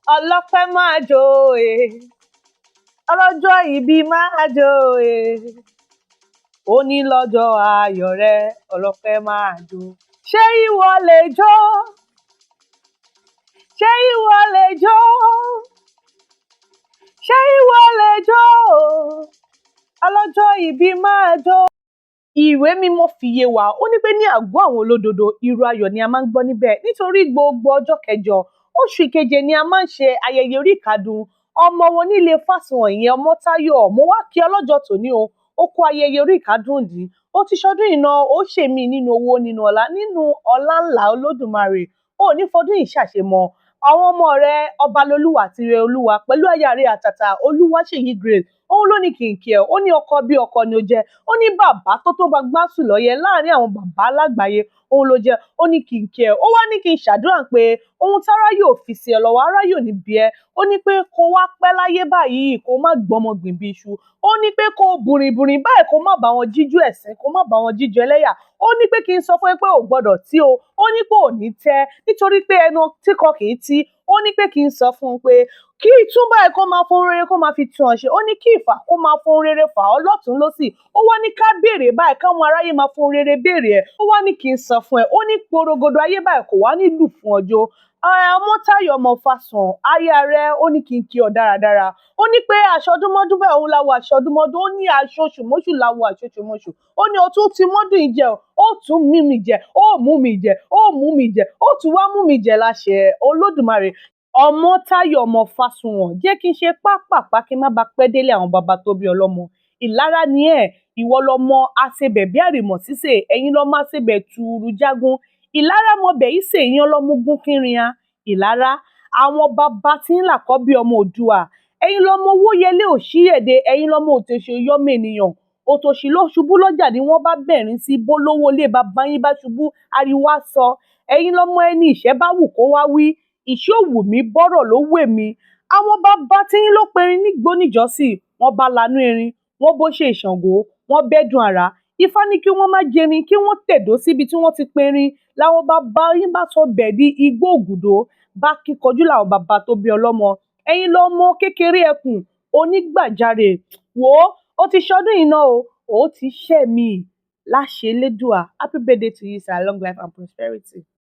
ọlọ́pẹ́ máa jó ọlọ́jọ́ ìbí máa jó òní lọ́jọ́ ayọ̀ rẹ ọlọ́pẹ́ máa jó. ṣé ìwọ lè jó? ṣé ìwọ lè jó? ṣé ìwọ lè jó? ọlọ́jọ́ ìbí máa jó. Ìwé mímọ́ fi yé wa, ó ní pé ní àgọ́ àwọn olódodo ìró ayọ̀ ni a máa ń gbọ́ níbẹ̀, nítorí gbogbo ọjọ́ kẹjọ oṣù keje ni a máa ń ṣe ayẹyẹ orí ìkádùn ọmọ wọn nílé Fásùnwọ̀n, ìyẹn Ọmọ́táyọ̀. Mo wá kí ọlọ́jọ́ tòní ó kú ayẹyẹ orí ìkádùn yìí, ó ti ṣọdún yìí náà, ó ṣèmí nínú owó, nínú ọlá ńlá Olódùmarè, ó ní fọdún yìí ṣàṣemọ. Àwọn ọmọ rẹ Ọbalolúwa àti Ireolúwa pẹ̀lú aya rẹ àtàtà Olúwaṣèyí Grace, òun ló ní kí n kí ẹ, ó ní ọkọ bí ọkọ ni ó jẹ́, ó ní bàbá tó tó gbáǹsù lọ́yẹ láàrin àwọn bàbá lágbàáyé, òun ló jẹ́, ó ní kí n kí ẹ, ó wá ní kí n ṣàdúrà pé ohun tára yóò fi sí ẹ lọ́wọ́, ara yóò ní bí ẹ, ó ní pé kó wá pẹ́ láyé báyìí, kó má gbọ́mọ gbìn bí iṣu, ó ní pé kó bùrìnbùrìn báyìí, kó má bá wọn jíjú ẹ̀sín, kó má bá wọn jíjú ẹlẹ́yà, ó ní pé kí n sọ fún ẹ pé ò gbọdọ̀ tí ó ní pé ò ní tẹ́, nítorí pé ẹnu tí kan kì í tí, ó ní pé kí n sọ fún un pé kí ìtúbà ẹ kó máa fún rere kó máa fi tún ọ ṣe, ó ní kí ìfà kó máa fún rere fà ọ́ lọ́tùn lósì, ó wá ní ká béèrè báyìí káwọn aráyé máa fún rere béèrè ẹ, ó wá ní kí n sọ fún ẹ, ó ní porogodo ayé báyìí kò wá ní lù fún ọjọ́. Ọmọ́táyọ̀ ọmọ Fásùnwọ̀n, aya rẹ, ó ní kí n kí ọ dáradára, ó ní pé aṣọdúnmọ́dún báyìí òun láwọ aṣọdúnmọ́dún, ó ní aṣoṣùmọ́ṣù láwọ aṣoṣùmọ́ṣù, ó ní o tún ti mọ́dún yìí jẹ, ó tún mú mi jẹ, ó mú mi jẹ, ó mú mi jẹ, ó tún wá mú mi jẹ láṣẹ Olódùmarè. Ọmọ́táyọ̀ ọmọ Fásùnwọ̀n, jẹ́ kí n ṣe pápápá kí n má ba pẹ́ délé àwọn baba tó bí ọlọ́mọ. Ìlara ni ẹ́, ìwọ lọmọ asebẹ̀ bí àrìmọ̀ sísè, ẹ̀yin lọmọ asebẹ̀ tuuru jágún, ìlara mọbẹ̀ yìí sè, ìyẹn ọlọ́múgún kínrinya. Ìlara, àwọn baba tí ń làkọ́ bí ọmọ Oòduà, ẹ̀yin lọmọ Owóyẹlé Òṣíyẹ̀dé, ẹ̀yin lọmọ Òtòṣì Ọ̀yọ́mọ ènìyàn, òtòṣì ló ṣubú lọ́jà ni wọ́n bá bẹ̀rín sí, bólówó ilé baba yín bá ṣubú ariwo á sọ, ẹ̀yin lọmọ ẹni ìṣẹ́ bá wù kó wá wí, ìṣẹ́ ò wù mí bọ́rọ̀ ló wè mí. Àwọn baba tí yín ló perin nígbó níjọ́sí, wọ́n bá lanú erin, wọ́n bó ṣe Ṣàngó, wọ́n bẹ́dùn àrá, Ifá ní kí wọ́n má jẹrin, kí wọ́n tẹ̀dó síbi tí wọ́n ti perin, làwọn baba yín bá sọ bẹ̀ di igbó ògùdó, bá kíkanjú làwọn baba tó bí ọlọ́mọ. Ẹ̀yin lọmọ kékeré ẹkùn onígbàjarè, wò ó ti ṣọdún yìí náà, ó ti ṣẹ̀mí láṣẹ Elédùà. Happy birthday to you, sir, long life and prosperity.